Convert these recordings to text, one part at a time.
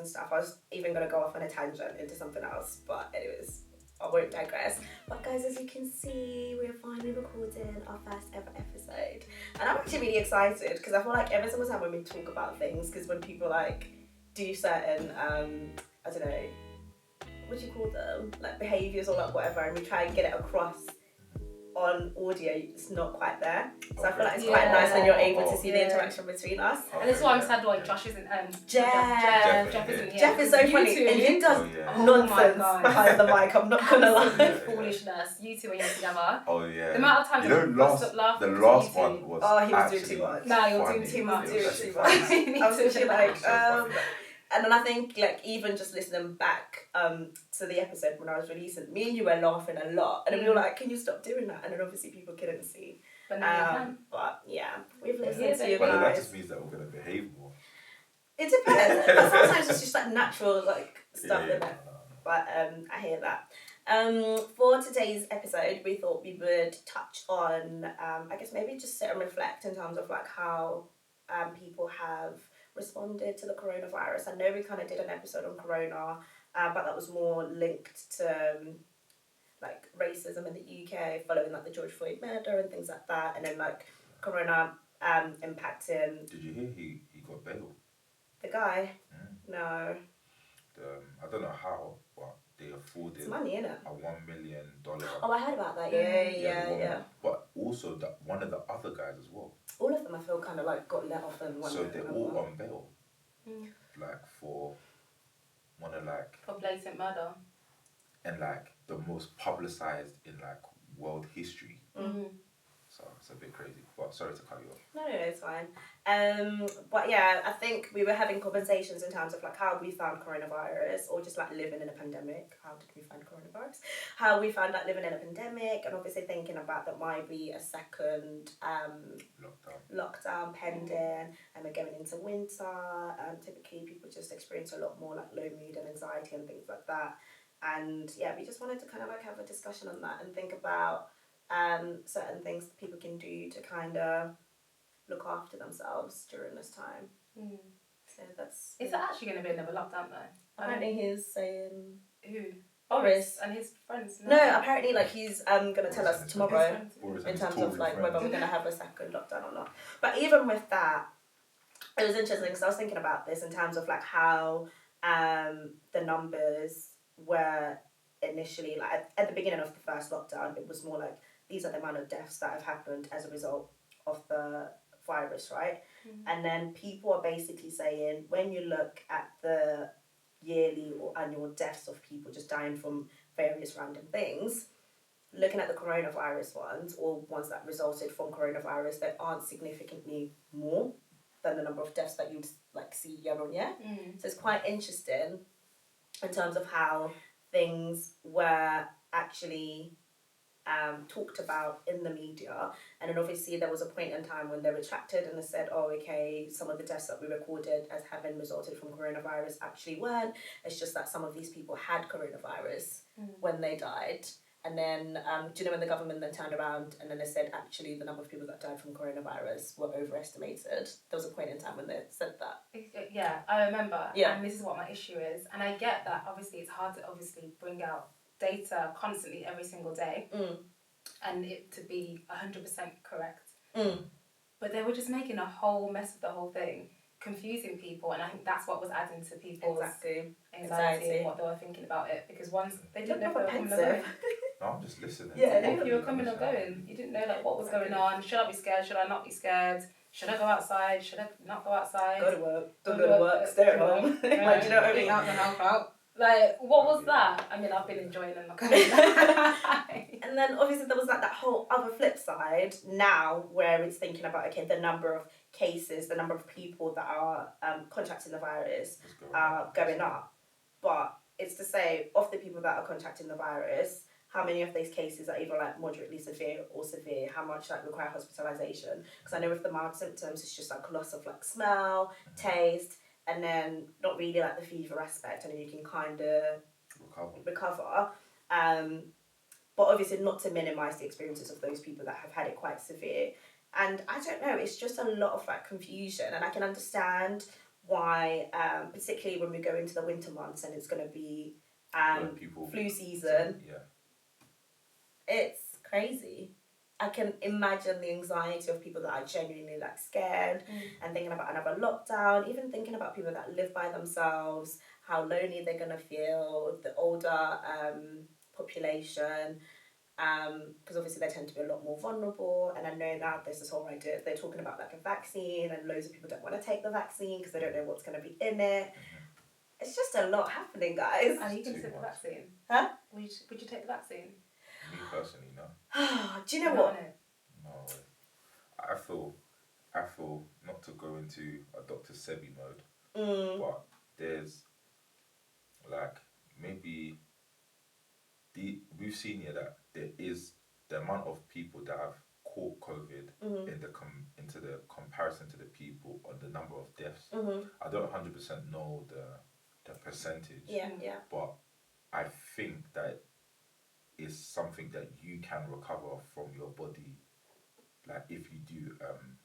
and stuff. I was even going to go off on a tangent into something else, but anyways, I won't digress. But guys, as you can see, we're finally recording our first ever episode, and I'm actually really excited because I feel like every single time when we talk about things, because when people like do certain I don't know, what do you call them, like behaviours or like whatever, and we try and get it across on audio, it's not quite there. So I feel like it's quite nice when you're able to see the interaction between us. And this is why I'm sad why Josh isn't Jeff isn't here. Jeff is so funny, and he does nonsense behind the mic, I'm not gonna lie. Foolishness. You two when you're together. Oh yeah. The amount of times the last one was he was doing too much. No, you're doing too much. I was literally like, and then I think like even just listening back to the episode when I was releasing, me and you were laughing a lot, and then we were like, can you stop doing that? And then obviously people couldn't see. But now you can. But yeah, we've listened to you guys. But that guys. just means that we're gonna behave more. It depends. But sometimes it's just like natural like stuff in it. But I hear that. For today's episode, we thought we would touch on I guess maybe just sit and reflect in terms of like how people have responded to the coronavirus. I know we kind of did an episode on corona, but that was more linked to like racism in the UK following like the George Floyd murder and things like that, and then like corona impacting. Did you hear he got bail? The guy? No. I don't know how, but they afforded it's money, innit? a $1 million. Oh, I heard about that. Yeah. But also one of the other guys as well. All of them, I feel, kind of like got let off and one. So they're all on bail, like for one of like for blatant murder, and like the most publicized in like world history. So it's a bit crazy. But sorry to cut you off. No, it's fine. But yeah, I think we were having conversations in terms of like how we found coronavirus, or just like living in a pandemic. How did we find coronavirus? How we found like living in a pandemic, and obviously thinking about that might be a second lockdown pending, and we're going into winter. Typically, people just experience a lot more like low mood and anxiety and things like that. And yeah, we just wanted to kind of like have a discussion on that and think about certain things that people can do to kind of look after themselves during this time. So that's... Is there actually going to be another lockdown though? Apparently he's saying... Who? Boris. And his friends? No, apparently like he's going to tell us tomorrow in terms of like whether we're going to have a second lockdown or not. But even with that, it was interesting because I was thinking about this in terms of like how the numbers were initially, like at the beginning of the first lockdown, it was more like these are the amount of deaths that have happened as a result of the virus, right? And then people are basically saying when you look at the yearly or annual deaths of people just dying from various random things, looking at the coronavirus ones or ones that resulted from coronavirus, they aren't significantly more than the number of deaths that you'd like see year on year. So it's quite interesting in terms of how things were actually talked about in the media. And then obviously there was a point in time when they retracted and they said, oh, okay, some of the deaths that we recorded as having resulted from coronavirus actually weren't. It's just that some of these people had coronavirus when they died. And then, do you know when the government then turned around and then they said, actually, the number of people that died from coronavirus were overestimated? There was a point in time when they said that. Yeah, I remember. Yeah. And this is what my issue is. And I get that, obviously, it's hard to obviously bring out data constantly every single day and it to be 100% correct. But they were just making a whole mess of the whole thing, confusing people, and I think that's what was adding to people's anxiety and what they were thinking about it, because once they didn't know if they were coming or going. No, I'm just listening. Yeah, if you were coming or going, you didn't know like what was going on. Should I be scared? Should I not be scared? Should I go outside? Should I not go outside? Go to work. Don't go to work. Stay at home. Like, do you know what I mean? Out the help out. Like, what was that? I mean, I've been enjoying it. And then obviously there was like that whole other flip side now where it's thinking about, okay, the number of cases, the number of people that are contracting the virus are going up. But it's to say, of the people that are contracting the virus, how many of these cases are either like moderately severe or severe? How much like require hospitalisation? Because I know with the mild symptoms, it's just like loss of like smell, taste, and then not really like the fever aspect, and then you can kind of recover. But obviously not to minimise the experiences of those people that have had it quite severe. And I don't know, it's just a lot of like confusion, and I can understand why, particularly when we go into the winter months and it's going to be flu season, it's crazy. I can imagine the anxiety of people that are genuinely like scared and thinking about another lockdown, even thinking about people that live by themselves, how lonely they're going to feel, the older population, because obviously they tend to be a lot more vulnerable. And I know now there's this whole idea, they're talking about like a vaccine, and loads of people don't want to take the vaccine because they don't know what's going to be in it. It's just a lot happening, guys. Are you going to take the vaccine? Huh? Would you take the vaccine? Me personally, no. Do you know what? No way. I feel not to go into a Dr. Sebi mode, but there's like maybe we've seen here that there is the amount of people that have caught COVID into the comparison to the people on the number of deaths. I don't 100% know the percentage. But I think that is something that you can recover from your body, like if you do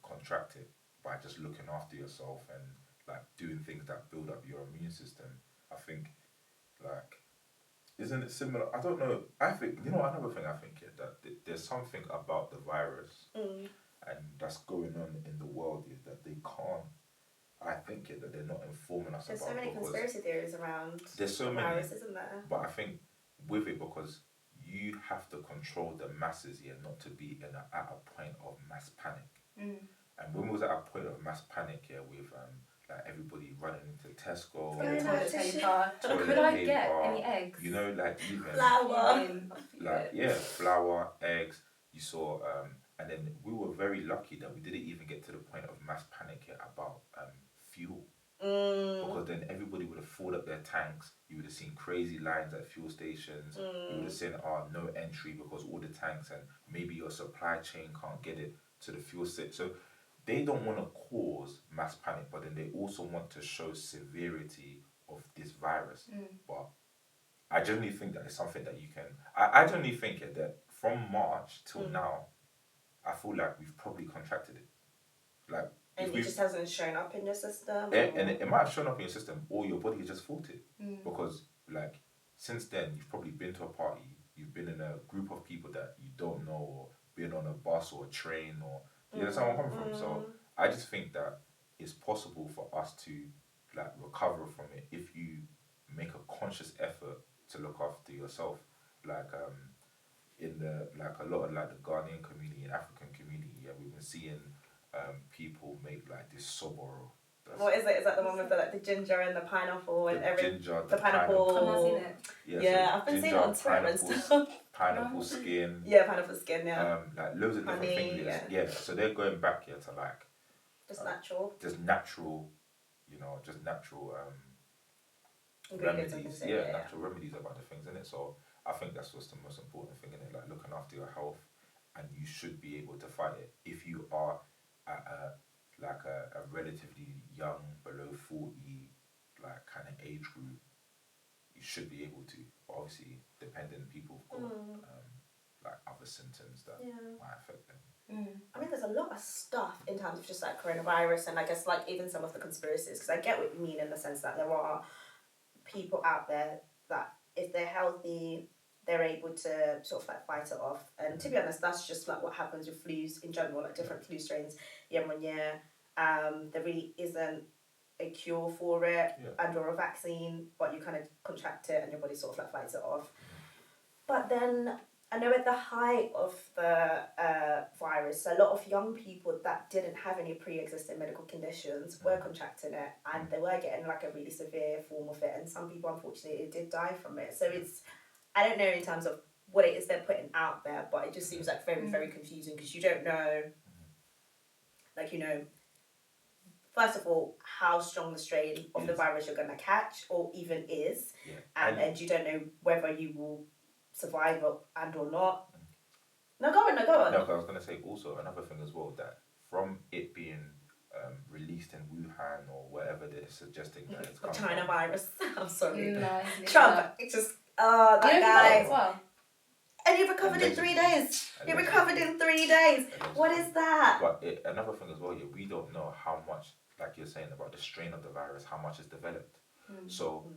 contract it, by just looking after yourself and like doing things that build up your immune system. I think, like, isn't it similar? I don't know. I think, another thing I think that there's something about the virus and that's going on in the world is that they can't. I think that they're not informing us there's about. There's so many conspiracy theories around. There's so the many, virus, isn't there? But I think with it, because you have to control the masses here, not to be at a point of mass panic. And when we was at a point of mass panic here with like everybody running into Tesco, toilet paper. Could I get any eggs? Like even flour, flour, eggs. You saw, and then we were very lucky that we didn't even get to the point of mass panic here about fuel. Because then everybody would have filled up their tanks. You would have seen crazy lines at fuel stations. You would have seen no entry because all the tanks, and maybe your supply chain can't get it to the fuel station. So they don't want to cause mass panic, but then they also want to show severity of this virus. But I generally think that it's something that you can. I generally think that from March till now, I feel like we've probably contracted it. Like. And it just hasn't shown up in your system? And it might have shown up in your system, or your body has just fought it. Because, like, since then, you've probably been to a party, you've been in a group of people that you don't know, or been on a bus or a train, or... You understand where I'm coming from? So, I just think that it's possible for us to, like, recover from it if you make a conscious effort to look after yourself. Like, in the... Like, a lot of, like, the Ghanaian community and African community, we've been seeing... people make like this soboro. What is it? Is that the one with the ginger and the pineapple and the pineapple? I've seen it. Yeah, I've been seeing it on Twitter and stuff. Pineapple skin. Yeah, pineapple skin. Yeah. Like loads of different things. Yeah. So they're going back here to like. Just natural. Just natural, just natural remedies. Natural remedies about the things in it. So I think that's what's the most important thing in it. Like looking after your health, and you should be able to fight it if you are at a relatively young, below 40, like kind of age group. You should be able to. But obviously, dependent people have got like other symptoms that might affect them. I mean, there's a lot of stuff in terms of just like coronavirus, and I guess like even some of the conspiracies, because I get what you mean in the sense that there are people out there that if they're healthy, they're able to sort of like fight it off. And to be honest, that's just like what happens with flus in general, like different flu strains year on year. There really isn't a cure for it and or a vaccine, but you kind of contract it and your body sort of like fights it off. But then I know at the height of the virus, a lot of young people that didn't have any pre-existing medical conditions were contracting it, and they were getting like a really severe form of it, and some people unfortunately did die from it. So it's, I don't know in terms of what it is they're putting out there, but it just seems like very, very confusing because you don't know, like, first of all, how strong the strain of the virus you're going to catch or even is, and you don't know whether you will survive and or not. No, go on. No, but I was going to say also another thing as well, that from it being released in Wuhan or wherever they're suggesting that it's coming China from. virus. I'm sorry. No, Trump. It's just that guy. As well. And you recovered in 3 days. You recovered in 3 days. What is that? But another thing as well, we don't know how much like you're saying about the strain of the virus, how much is developed. So,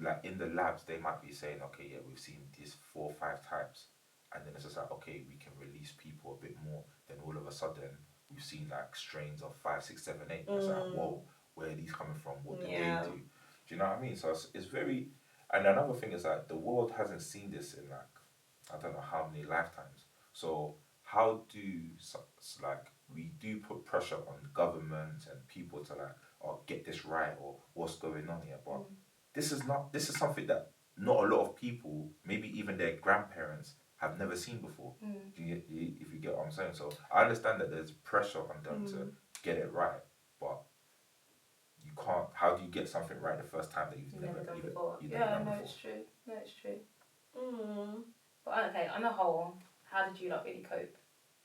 like in the labs, they might be saying, okay, yeah, we've seen these 4 or 5 types, and then it's just like, okay, we can release people a bit more. Then all of a sudden, we've seen like strains of 5, 6, 7, 8. It's like, whoa, where are these coming from? What did they do? Do you know what I mean? So it's very. And another thing is like the world hasn't seen this in like I don't know how many lifetimes. So how do like we do put pressure on government and people to like get this right or what's going on here, but this is something that not a lot of people, maybe even their grandparents, have never seen before. If you get what I'm saying. So I understand that there's pressure on them to get it right, but you can't. How do you get something right the first time that you've never done before? It's true. No, it's true. But okay, on the whole, how did you not really cope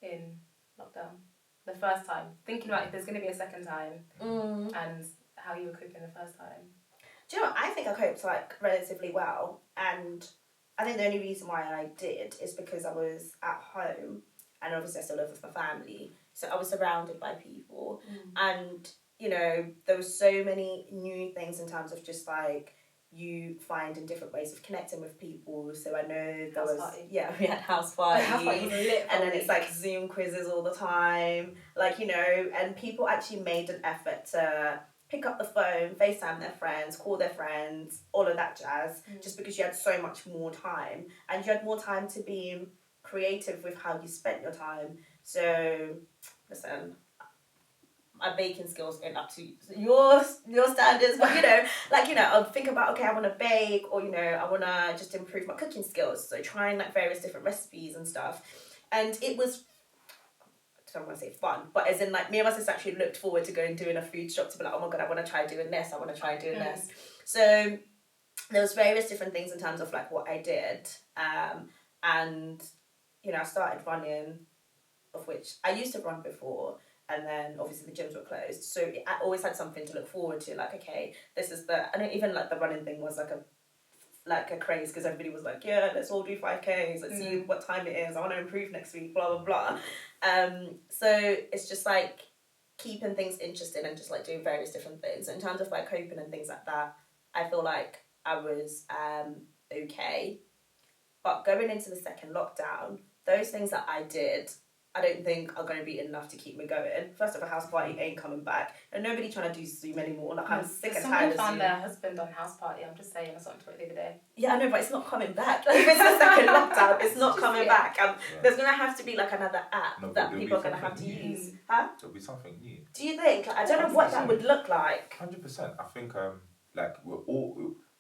in lockdown? The first time, thinking about if there's going to be a second time, and how you were coping the first time. Do you know what? I think I coped like relatively well, and I think the only reason why I did is because I was at home, and obviously I still live with my family, so I was surrounded by people, and you know there were so many new things in terms of just like you find in different ways of connecting with people. So I know there was we had house parties, and then it's like Zoom quizzes all the time, like, you know, and people actually made an effort to pick up the phone, FaceTime their friends, call their friends, all of that jazz, just because you had so much more time, and you had more time to be creative with how you spent your time. So listen, my baking skills ain't up to your standards, but you know, like, you know, I'll think about, okay, I want to bake, or, you know, I want to just improve my cooking skills, so trying like various different recipes and stuff. And it was, I don't want to say fun, but as in like me and my sister actually looked forward to going doing a food shop to be like, oh my god, I want to try doing this, I want to try doing this. So there was various different things in terms of like what I did, and you know, I started running, of which I used to run before, and then obviously the gyms were closed, so I always had something to look forward to, like, okay, this is the, and even like the running thing was like a craze, because everybody was like, yeah, let's all do 5Ks, let's see what time it is, I want to improve next week, blah blah blah. So it's just like keeping things interesting and just like doing various different things. So in terms of like coping and things like that, I feel like I was okay. But going into the second lockdown, those things that I did, I don't think are going to be enough to keep me going. First of all, house party ain't coming back, and nobody trying to do Zoom anymore. Like, I'm sick and tired of Zoom. Someone found their husband on house party. I'm just saying, I saw on Twitter the other day. Yeah, I know, but it's not coming back. Like, if it's the second lockdown, it's not coming back. There's going to have to be like another app that people are going to have to use. Huh? There'll be something new. Do you think? Like, I don't know what that would look like. 100%. I think like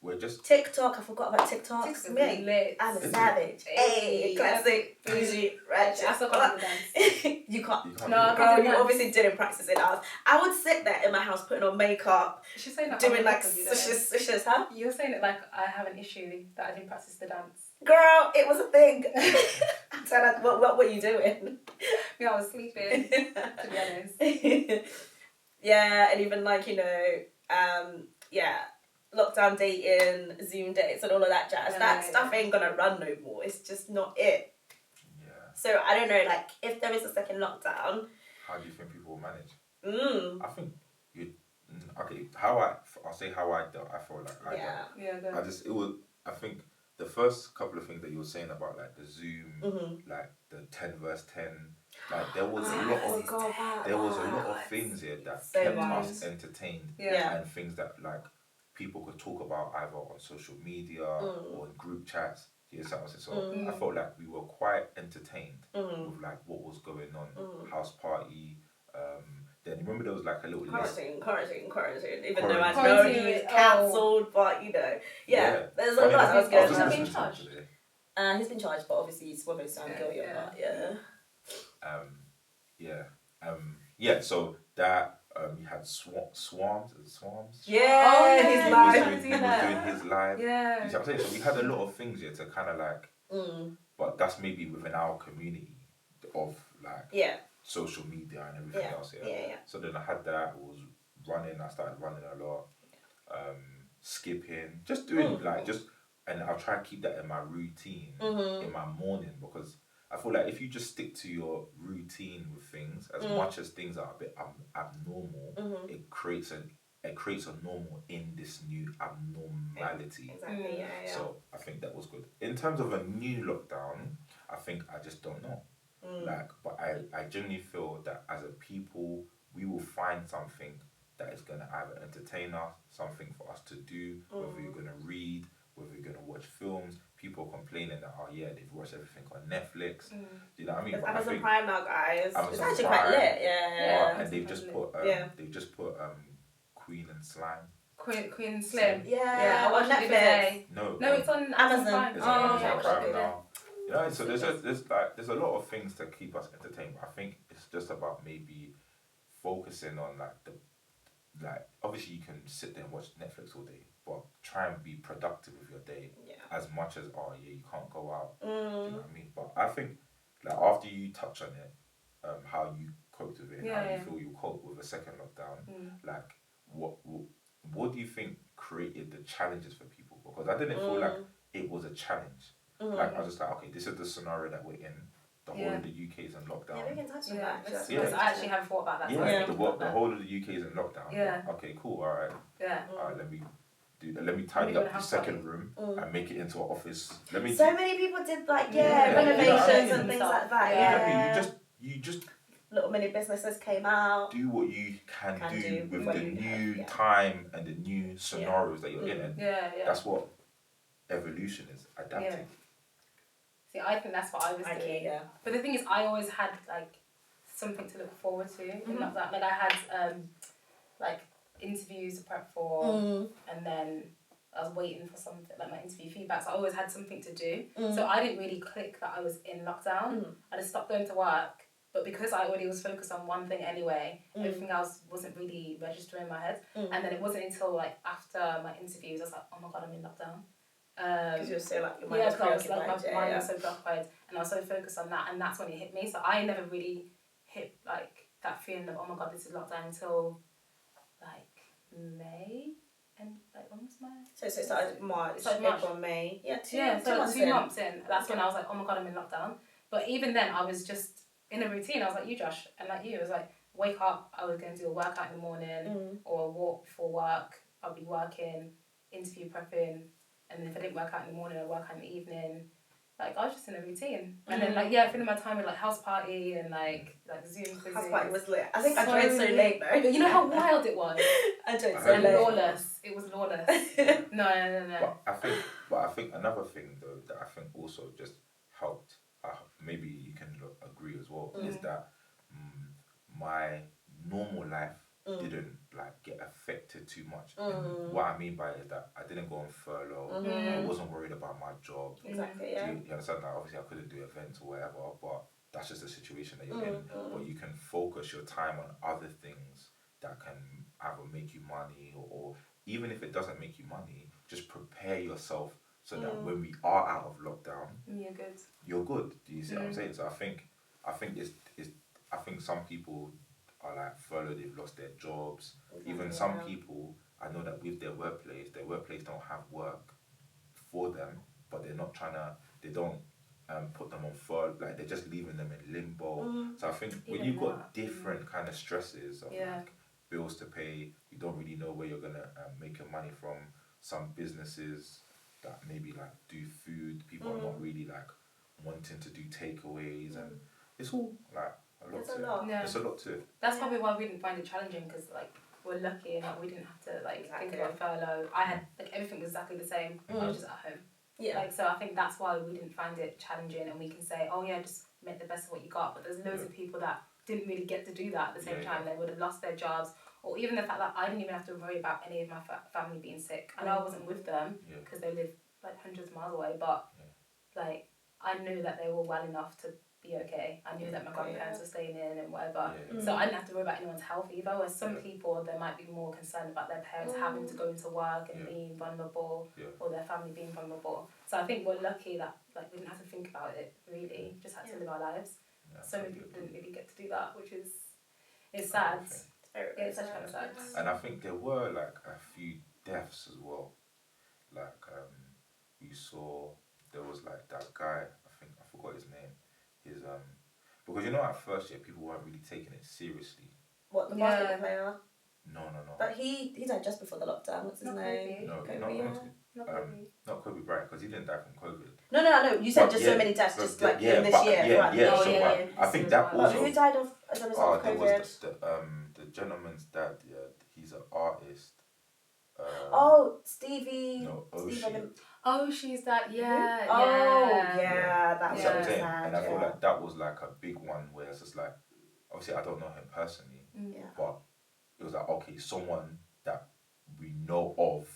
we're just TikTok. I forgot about TikTok. TikTok's lit. I'm a savage. Hey, classic, bougie, ratchet. I still can't do the dance. You can't. No, girl, you obviously didn't practice it out. I would sit there in my house putting on makeup, She's saying that doing like swishes, huh? You're saying it like I have an issue that I didn't practice the dance. Girl, it was a thing. So what were you doing? Yeah, I was sleeping, to be honest. Yeah, and even like, you know, lockdown dating, Zoom dates, and all of that jazz. That stuff ain't gonna run no more. It's just not it. Yeah. So I don't know, like, if there is a second lockdown, how do you think people will manage? I think okay. I'll say how I dealt. I felt like I dealt. I think the first couple of things that you were saying about like the Zoom, like the 10 verse 10, like there was a lot of things here that kept us entertained, and things that like people could talk about either on social media or in group chats. You know what I'm saying? So I felt like we were quite entertained with like what was going on, house party. Then remember there was like a little quarantine. Even though I know he's cancelled, but you know, there's a lot that was going on. He's been charged. He's been charged, but obviously he's whether he's found guilty or not. So that you had swarms. Yeah, he was doing his live. Yeah. You know what I'm saying? So we had a lot of things here to kind of like, but that's maybe within our community of like social media and everything else. So then I had that. I was running. I started running a lot, skipping, just doing like just, and I'll try and keep that in my routine in my morning, because I feel like if you just stick to your routine with things, as much as things are a bit abnormal, it creates a normal in this new abnormality. Exactly. Yeah. So I think that was good. In terms of a new lockdown, I think I just don't know. But I genuinely feel that as a people, we will find something that is going to either entertain us, something for us to do, whether you're going to read, whether you're going to watch films. People are complaining that, they've watched everything on Netflix. Do you know what I mean? It's Amazon Prime now, guys. Amazon it's actually Prime, quite lit. Yeah. And they've just put Queen and Slime. Queen Slim. Yeah. I watched it today. No, it's on Amazon. It's on Amazon Prime yeah. now. You know, so there's a lot of things to keep us entertained. But I think it's just about maybe focusing on obviously you can sit there and watch Netflix all day, but try and be productive with your day as much as you can't go out. Do you know what I mean? But I think after you touch on it, how you coped with it, and how you feel you cope with a second lockdown, what do you think created the challenges for people? Because I didn't feel like it was a challenge. I was just like, okay, this is the scenario that we're in. The whole of the UK is in lockdown. Yeah, we can touch on that. Because I actually haven't thought about that. The whole of the UK is in lockdown. Yeah. Okay, cool. All right. Yeah. All right. Let me tidy up the second room and make it into an office. Many people did renovations and things like that. Yeah. You just little mini businesses came out. Do what you can do with the new time and the new scenarios that you're in. And that's what evolution is, adapting. See, I think that's what I was doing. Yeah. But the thing is, I always had something to look forward to. Like I had interviews to prep for, and then I was waiting for something my interview feedback. So I always had something to do. So I didn't really click that I was in lockdown. I just stopped going to work. But because I already was focused on one thing anyway, everything else wasn't really registering in my head. And then it wasn't until after my interviews I was like, oh my god, I'm in lockdown. Because you were so your mind was preoccupied. My mind was so preoccupied, and I was so focused on that, and that's when it hit me. So I never really hit that feeling of, oh my god, this is lockdown until May, and when was May? So it started March, April, May. Yeah, 2 months in. That's when I was like, oh my god, I'm in lockdown. But even then, I was just in a routine. I was like you, Josh, and you, it was wake up. I was going to do a workout in the morning or a walk before work. I'll be working, interview prepping. And then if I didn't work out in the morning, I'd work out in the evening. I was just in a routine. And then filling my time with house party and Zoom quizzes. House party was lit. I think I joined so late though. But you know how wild it was? I joined so late. Lawless. It was lawless. No. But I think another thing though that I think also just helped, maybe you can agree as well, is that my normal life didn't get affected too much. And what I mean by it is that I didn't go on furlough. I wasn't worried about my job. Exactly. Yeah. You understand that? Obviously, I couldn't do events or whatever, but that's just the situation that you're in. But you can focus your time on other things that can either make you money or even if it doesn't make you money, just prepare yourself so that when we are out of lockdown, you're good. Do you see what I'm saying? So I think some people are furloughed, they've lost their jobs. Exactly, even some people, I know that with their workplace don't have work for them, but they don't put them on furlough, they're just leaving them in limbo. So I think when you've got different kind of stresses of bills to pay, you don't really know where you're gonna make your money from. Some businesses that maybe do food, people are not really wanting to do takeaways, and it's all It's a lot to it. That's probably why we didn't find it challenging, because we're lucky and we didn't have to think about furlough. I had everything was exactly the same. I was just at home. Yeah. So I think that's why we didn't find it challenging, and we can say, oh yeah, just make the best of what you got. But there's loads of people that didn't really get to do that at the same time. They would have lost their jobs, or even the fact that I didn't even have to worry about any of my family being sick. I know I wasn't with them because they live hundreds of miles away, but I knew that they were well enough to be okay. I knew that my grandparents were staying in and whatever. So I didn't have to worry about anyone's health either. Whereas some people, they might be more concerned about their parents having to go into work and being vulnerable, or their family being vulnerable. So I think we're lucky that we didn't have to think about it really. Just had to live our lives. So many people didn't really get to do that, which is sad. It's such kind of sad. And I think there were a few deaths as well. We saw there was that guy, I forgot his name. is because you know at first people weren't really taking it seriously. What, the basketball player? No. But he died just before the lockdown. What's his name? No, Kobe. not Kobe Bryant, because he didn't die from COVID. No. You said just so many deaths, just like in this year. I think that also. Who died as a result of there COVID? was the gentleman's dad. Yeah, he's an artist. Stevie. No, She's that. Yeah. That was sad. sad. And I feel like that was like a big one where it's just like, obviously I don't know him personally, but it was like, okay, someone that we know of,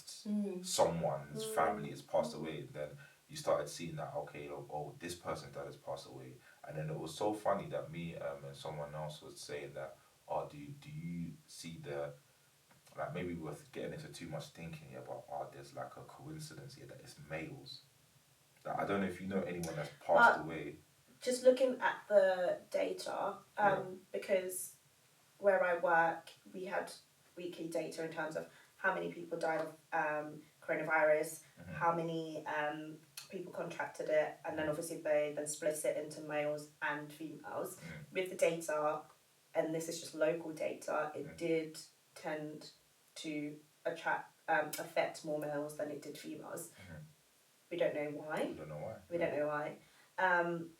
someone's family has passed away, and then you started seeing that, okay, this person's dad has passed away, and then it was so funny that me and someone else was saying that, do you see like maybe we're getting into too much thinking here, but there's like a coincidence here that it's males. Like, I don't know if you know anyone that's passed away. Just looking at the data, because where I work, we had weekly data in terms of how many people died of coronavirus, how many people contracted it, and then obviously they then split it into males and females. With the data, and this is just local data, it did tend to affect more males than it did females. We don't know why. We don't know why.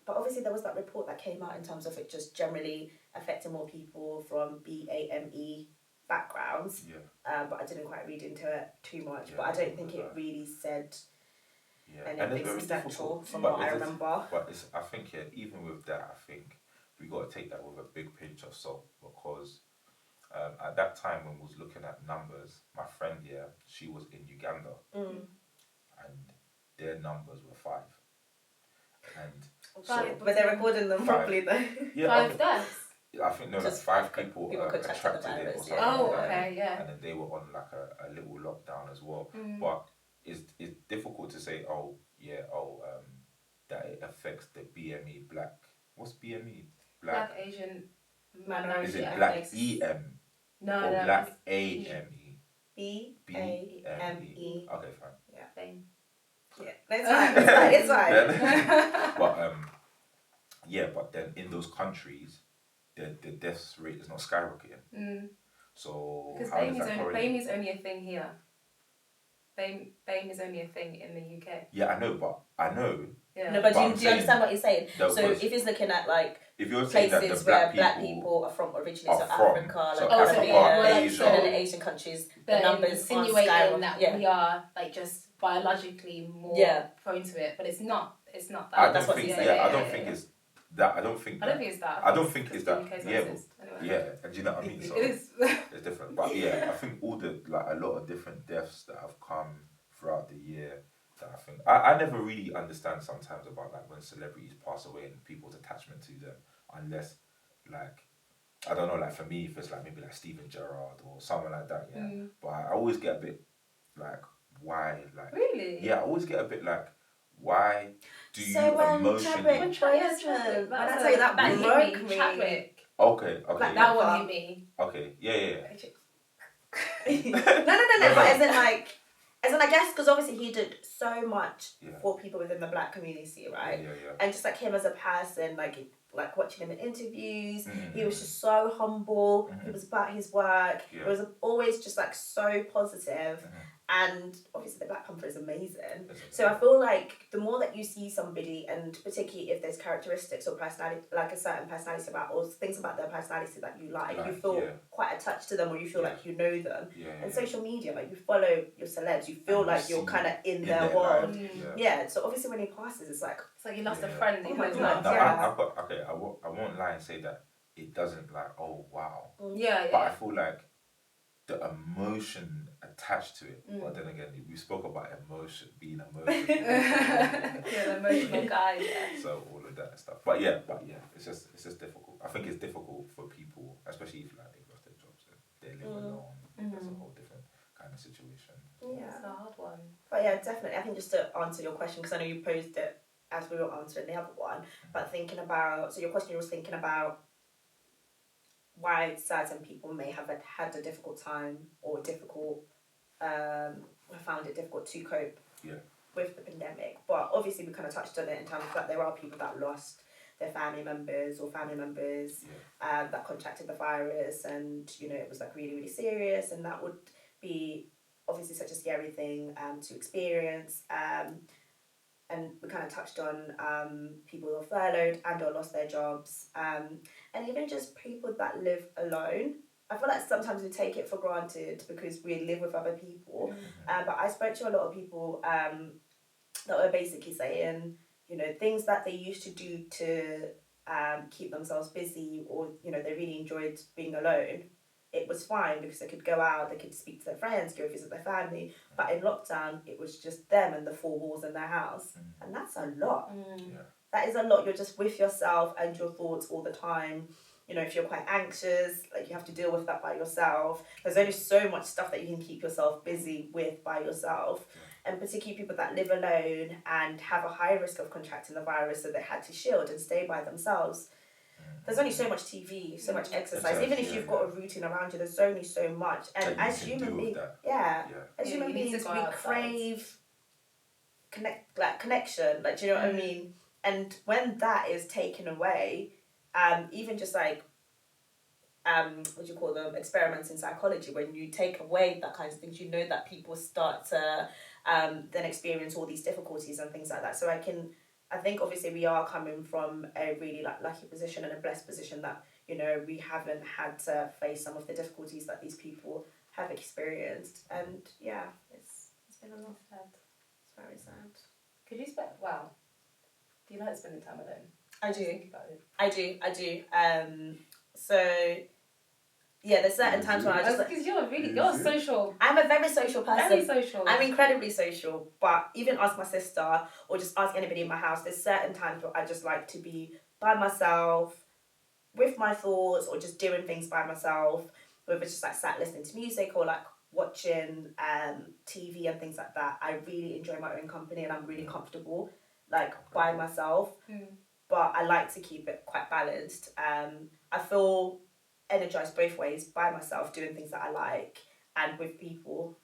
But obviously there was that report that came out in terms of it just generally affecting more people from BAME backgrounds. But I didn't quite read into it too much. But I don't think it really said anything substantial from what I remember. But I think even with that, I think we got to take that with a big pinch of salt, because at that time when we was looking at numbers, my friend she was in Uganda, and their numbers were 5. And but they're recording them properly though. Yeah, 5 deaths. I think like 5 people contracted it or something. And then they were on like a little lockdown as well. But it's difficult to say that it affects the BME black. What's BME? Black Asian minority. Is it black EM? No, or black AME? BAME. Okay, fine. Yeah. Same. Yeah, it's fine. But then in those countries, the death rate is not skyrocketing. So because BAME is only a thing here. BAME is only a thing in the UK. Yeah, I know. Yeah. No, but do you understand what you're saying? So if he's looking at like if you're places where black people are from originally, so Africa, so like Caribbean, Asia, and in the Asian countries, the numbers are skyrocketing. That we are like just biologically more prone to it, but it's not. It's not that. I don't think it's that. I don't think it's that. Yeah, and do you know what I mean? So it is. It's different, but I think a lot of different deaths that have come throughout the year. That I think I never really understand sometimes about like when celebrities pass away and people's attachment to them, unless like I don't know, like for me if it's like maybe like Steven Gerrard or someone like that, But I always get a bit like why like really I always get a bit like why do you When emotionally I tell you that broke me. Chadwick. Okay. Like that one hit me. Okay, yeah. No. But as in I guess because obviously he did so much for people within the black community, right? Yeah. And just like him as a person, like watching him in interviews, he was just so humble. He was about his work. It was always just like so positive. And obviously the Black Panther is amazing. So I feel like the more that you see somebody, and particularly if there's characteristics or personality, like a certain personality or things about their personality that you like you feel quite attached to them, or you feel like you know them. And social media, like you follow your celebs, you feel like you're kind of in their world. So obviously when he passes, it's like you lost a friend. Oh my God. I won't lie and say that it doesn't like wow. But I feel like the emotion attached to it. But then again, we spoke about being emotional. The emotional guy. So all of that stuff. But it's just difficult. I think it's difficult for people, especially if like they've lost their jobs and they live alone. That's a whole different kind of situation. Yeah, it's a hard one. But yeah, definitely. I think just to answer your question, because I know you posed it as we were answering the other one, but thinking about your question was thinking about why certain people may have had a difficult time or found it difficult to cope with the pandemic. But obviously we kind of touched on it in terms of that there are people that lost their family members that contracted the virus, and it was like really, really serious, and that would be obviously such a scary thing to experience. And we kind of touched on people who are furloughed and or lost their jobs, and even just people that live alone. I feel like sometimes we take it for granted because we live with other people, but I spoke to a lot of people that were basically saying, things that they used to do to keep themselves busy, or they really enjoyed being alone. It was fine because they could go out, they could speak to their friends, go visit their family. But in lockdown, it was just them and the four walls in their house. And that's a lot. Yeah. That is a lot. You're just with yourself and your thoughts all the time. If you're quite anxious, like you have to deal with that by yourself. There's only so much stuff that you can keep yourself busy with by yourself. And particularly people that live alone and have a high risk of contracting the virus, so they had to shield and stay by themselves. There's only so much TV, so much exercise. Even if you've got a routine around you, there's only so much. And as human beings, as human beings, we crave connection. Like, do you know what I mean? And when that is taken away, even just like what do you call them, experiments in psychology, when you take away that kind of things, that people start to then experience all these difficulties and things like that. So I think obviously we are coming from a really lucky position and a blessed position that we haven't had to face some of the difficulties that these people have experienced. And it's been a lot sad. It's very sad. Could you spend do you like spending time alone? I do. Think about it. I do. So there's certain times when I just because you're social. I'm a very social person. Very social. I'm incredibly social, but even ask my sister or just ask anybody in my house, there's certain times where I just like to be by myself with my thoughts, or just doing things by myself, whether it's just like sat listening to music or like watching TV and things like that. I really enjoy my own company and I'm really comfortable like by myself. But I like to keep it quite balanced. I feel energized both ways, by myself doing things that I like and with people.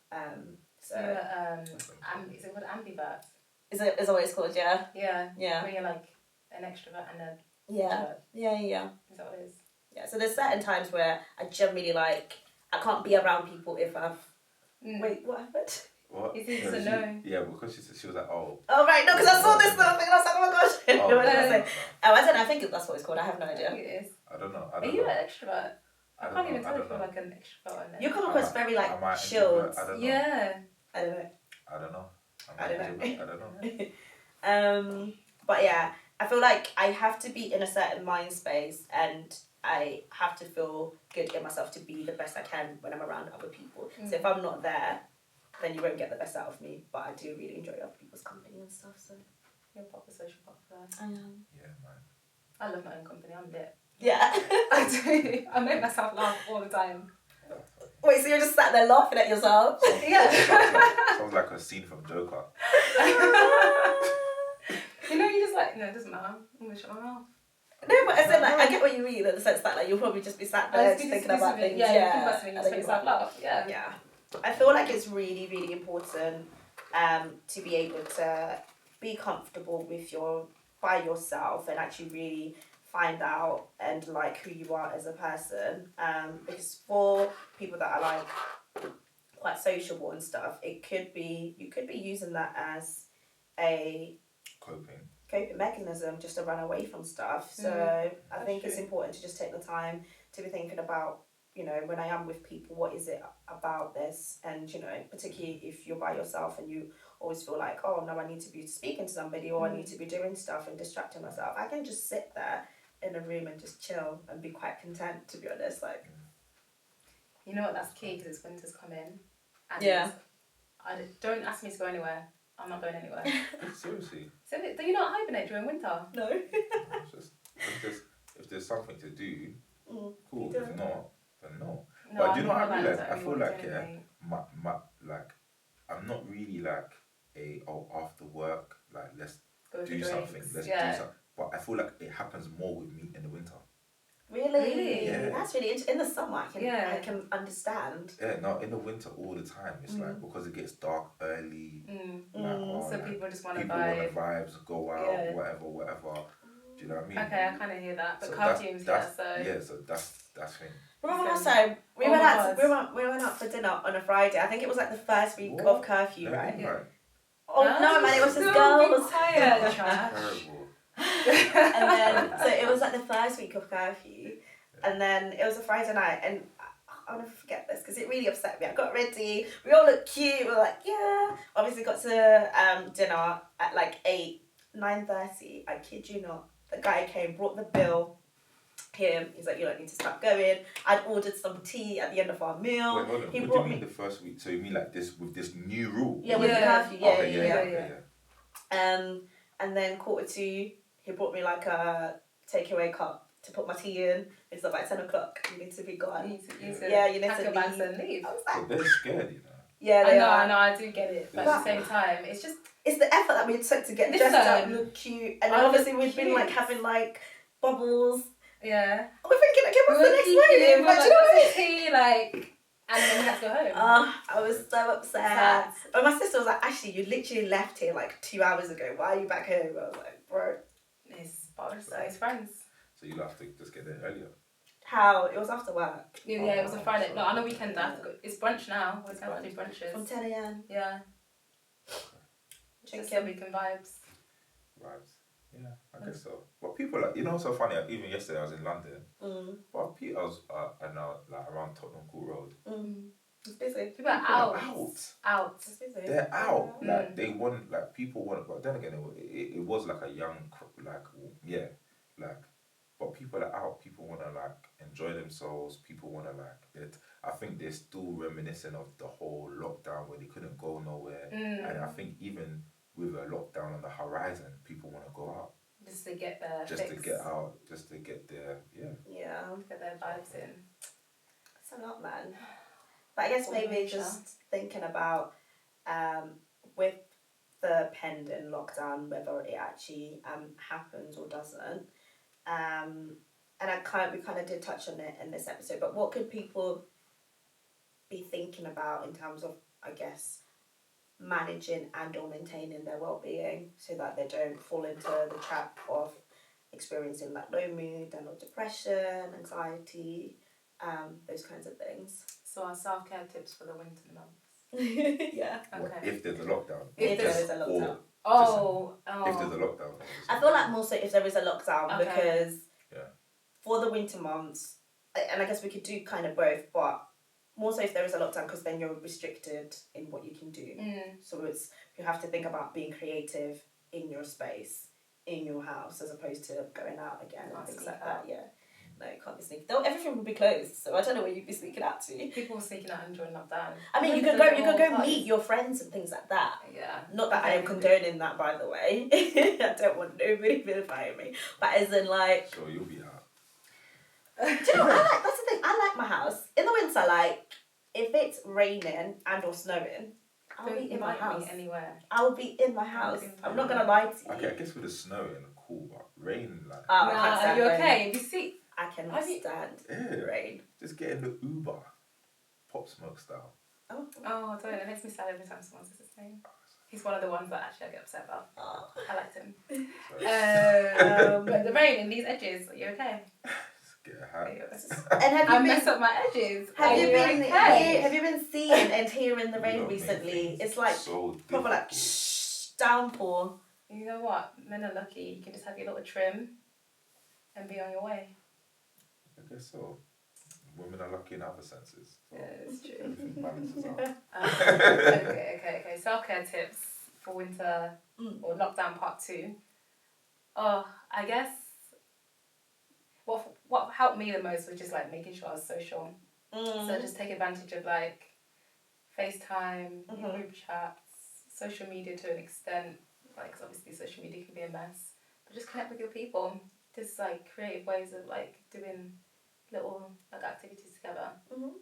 So is it called ambivert? Is it what it's called? Yeah. Where you're like an extrovert and an introvert. Yeah. Is that what it is? Yeah. So there's certain times where I generally I can't be around people if I've. Wait, what happened? What? It's easy to know. Yeah, because she was like, oh. Oh right, no, because I saw this little thing and I was like, oh my gosh. What did I say? I don't know. I think that's what it's called. I have no idea. I think it is. I don't know. Are you an extrovert? I can't even tell if you're like an extrovert or not. You come across very chilled. Yeah. I don't know. I don't know. But yeah, I feel like I have to be in a certain mind space and I have to feel good in myself to be the best I can when I'm around other people. So if I'm not there, then you won't get the best out of me. But I do really enjoy other people's company and stuff. So you're a proper social butterfly. I am. Yeah, man. I love my own company. I'm lit. Yeah. I do. I make myself laugh all the time. Wait, so you're just sat there laughing at yourself? Sounds like a scene from Joker. You just like, no, it doesn't matter. I'm going to shut my mouth. No, but I said I get what you mean in the sense that you'll probably just be sat there just thinking about things. Yeah, you think about something, you just make yourself laugh. Yeah. I feel like it's really, really important to be able to be comfortable by yourself and actually really find out and like who you are as a person. Because for people that are like quite sociable and stuff, you could be using that as a coping mechanism just to run away from stuff. So I think it's important to just take the time to be thinking about, when I am with people, what is it about this? And, particularly if you're by yourself and you always feel like, oh, no, I need to be speaking to somebody or I need to be doing stuff and distracting myself. I can just sit there in a room and just chill and be quite content, to be honest. You know what, that's key because it's winter's coming. And don't ask me to go anywhere. I'm not going anywhere. Seriously? So do you not hibernate during winter? No. if there's something to do, cool. If not, then no. No, but do you know what I realised? I feel like I'm not really like after work, like let's do something. Let's do something. But I feel like it happens more with me in the winter. Really? Yeah. That's really interesting. In the summer, I can understand. Yeah, no, in the winter all the time. It's like because it gets dark early. So people just want to vibe. People want to vibes, go out, whatever. Do you know what I mean? Okay, I kind of hear that. But So car fumes, so that's thing. Remember last time we went out for dinner on a Friday. I think it was like the first week of curfew, right? Yeah. Oh no, man! It was just girls. Quiet, trash. Terrible. And then so it was like the first week of curfew, and then it was a Friday night, and I'll never forget this because it really upset me. I got ready. We all looked cute. We were like, yeah. Obviously, got to dinner at like 9:30. I kid you not. The guy came, brought the bill. He's like, you don't need to start going. I'd ordered some tea at the end of our meal. Wait, hold on. What do you mean the first week? So you mean like this with this new rule? Yeah, with the curfew. Yeah. And then 1:45, he brought me like a takeaway cup to put my tea in. It's like 10 o'clock. You need to be gone. You need to leave. And leave. I was like, but they're scared, you know. Yeah, they are. I know, I do get it. But at the same time, it's the effort that we took to get dressed up, look cute, and obviously we've been like having like bubbles. Yeah. We're thinking, okay, what's the next morning? Like, you know what I mean? Like, and then we had to go home. I was so upset. But my sister was like, Ashley, you literally left here like 2 hours ago. Why are you back home? I was like, bro. His friends. So you'll have to just get there earlier. How? It was after work. Yeah, it was a Friday. No, on a weekend I have to go. It's brunch now. We're going to do brunches. From 10 a.m. Yeah. Just so we can vibes. Yeah, I guess so. But people like, you know, so funny. Even yesterday I was in London. But I was like around Tottenham Court Road. It's busy. People are out. It's busy. They're out. Like they want, like people want. But then again, it was like a young, but people are out. People want to like enjoy themselves. People want to like. I think they're still reminiscent of the whole lockdown where they couldn't go nowhere, and I think even with a lockdown on the horizon, people want to go out. Just to get their to get out, just to get their get their vibes in. It's a lot, man. But I guess maybe just thinking about with the pending lockdown, whether it actually happens or doesn't. And we kind of did touch on it in this episode. But what could people be thinking about in terms of, I guess, managing and or maintaining their well-being so that they don't fall into the trap of experiencing like low mood and or depression, anxiety, those kinds of things. So our self-care tips for the winter months. Yeah. Okay. What, if there's a lockdown? If there is a lockdown. If there's a lockdown. I feel like more so if there is a lockdown because for the winter months, and I guess we could do kind of both, but more so if there is a lockdown because then you're restricted in what you can do. So you have to think about being creative in your space, in your house, as opposed to going out again and things like that. Yeah. No, you can't be sneaking. Everything will be closed, so I don't know where you'd be sneaking out to. People were sneaking out and during lockdown. I mean, you could go meet your friends and things like that. Yeah. Not that I am condoning that, by the way. I don't want nobody vilifying me, but as in like. Sure, you'll be out. Do you know? That's the thing. I like my house in the winter. Like, if it's raining and or snowing, I'll be in my house. Anywhere. I will be in my house. I'm not gonna lie to you. Okay, I guess with the snowing, cool, but rain like. Are you okay? You see. I cannot stand rain. Just get in the Uber, Pop Smoke style. Oh, don't. It makes me sad every time someone says his name. He's one of the ones that actually I get upset about. I liked him. But the rain in these edges, are you okay? Just get a hat. And have you mess up my edges. Have you been seeing and hearing the rain recently? It's like so proper like downpour. You know what? Men are lucky. You can just have your little trim and be on your way. I guess so. Women are lucky in other senses. So yeah, it's true. Everything balances out. Okay. Self-care tips for winter or lockdown part 2. I guess what helped me the most was just like making sure I was social. So just take advantage of like FaceTime, group chats, social media to an extent. Like, 'cause obviously social media can be a mess, but just connect with your people. Just like creative ways of like doing little like activities together.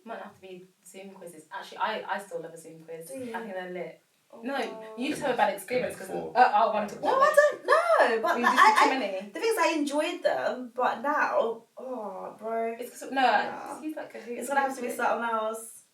Might not have to be Zoom quizzes. Actually, I still love a Zoom quiz. I think they're lit. No, you just have a bad experience because I wanted to. No, I don't know. But you just too many. The thing is, I enjoyed them, but now, bro, it's he's like it's gonna have to be something else.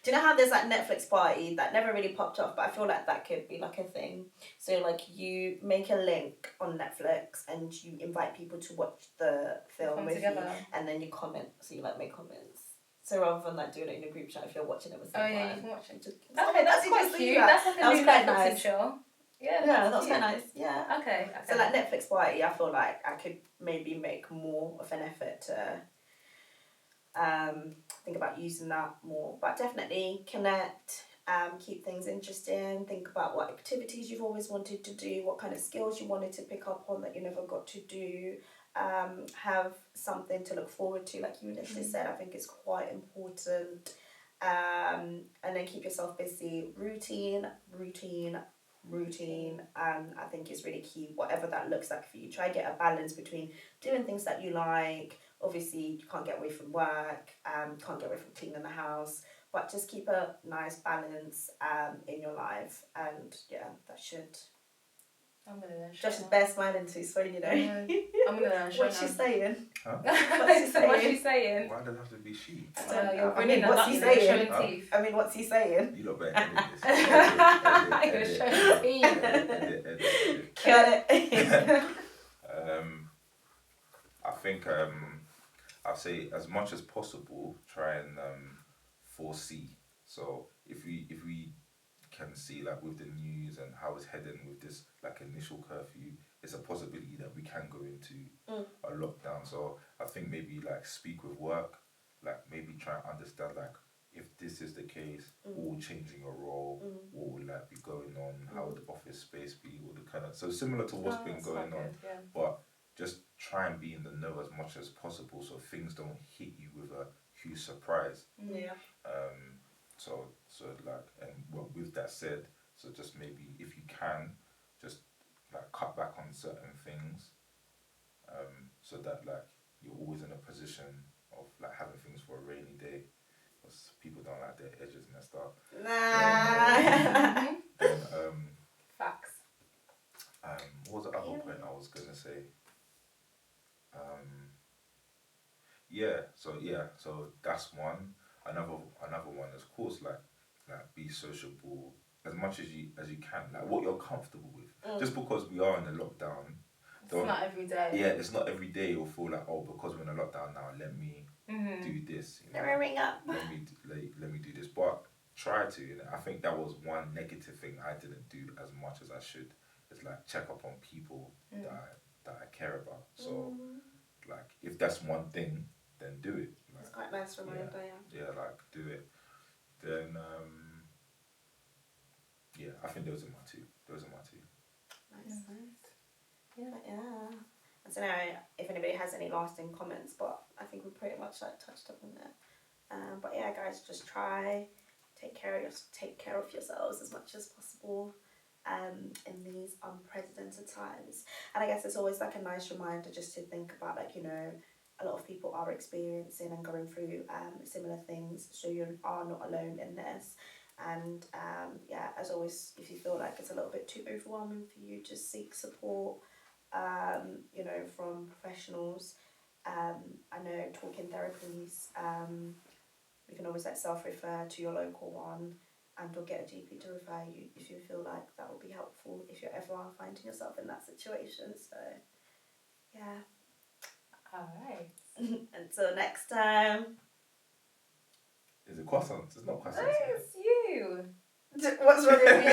Do you know how there's that Netflix party that never really popped off, but I feel like that could be like a thing. So like you make a link on Netflix and you invite people to watch the film with you, and then you comment. So you like make comments. So rather than like doing it in a group chat, if you're watching it with someone, you can watch it. Okay, that's quite cute. That's like a new Netflix and chill. Yeah, that was quite nice. Yeah. Okay. So like Netflix party, I feel like I could maybe make more of an effort to think about using that more, but definitely connect, keep things interesting, think about what activities you've always wanted to do, what kind of skills you wanted to pick up on that you never got to do, have something to look forward to, like you initially said. I think it's quite important, and then keep yourself busy. Routine, I think is really key, whatever that looks like for you. Try to get a balance between doing things that you like. Obviously, you can't get away from work, can't get away from cleaning the house, but just keep a nice balance in your life, and yeah, that should. I'm gonna learn. Josh is bare smiling too, so you know. I'm gonna learn. What's she saying? Huh? What's she saying? Why does it have to be she? What's he saying? Teeth. I mean, what's he saying? You lot better edit this. You're showing teeth. Cut it. I think I'll say as much as possible try and foresee. So if we can see like with the news and how it's heading with this like initial curfew, it's a possibility that we can go into a lockdown. So I think maybe like speak with work, like maybe try and understand like if this is the case, what will changing your role, what will like be going on, how would the office space be, all the kind of, so similar to what's been going on, but just try and be in the know as much as possible so things don't hit you with a huge surprise. So like, and well, with that said, so just maybe if you can, just like cut back on certain things, so that like you're always in a position of like having things for a rainy day, because people don't like their edges and their stuff. Then, facts. What was the other point I was gonna say? So that's one. Another one is, of course, like be sociable as much as you can, like what you're comfortable with. Just because we are in a lockdown, it's not every day. Yeah, it's not every day you'll feel like, oh, because we're in a lockdown now, let me do this. You know, ring up. Let me do this. But try to. You know, I think that was one negative thing I didn't do as much as I should. Is like check up on people that I care about. So like if that's one thing, then do it. Like, it's quite nice reminder, yeah, like do it. Then I think those are my two. Nice. Yeah. I don't know if anybody has any lasting comments, but I think we pretty much like touched up on it. But yeah, guys, just try take care of yourselves as much as possible in these unprecedented times. And I guess it's always like a nice reminder just to think about, like, you know, a lot of people are experiencing and going through similar things, so you are not alone in this. And as always, if you feel like it's a little bit too overwhelming for you, just seek support, from professionals. I know talking therapies, you can always self-refer to your local one, and or get a GP to refer you if you feel like that will be helpful if you're ever finding yourself in that situation. So, yeah. Alright. Until next time. Is it croissants? It's not croissants. No, it's you. What's wrong with me?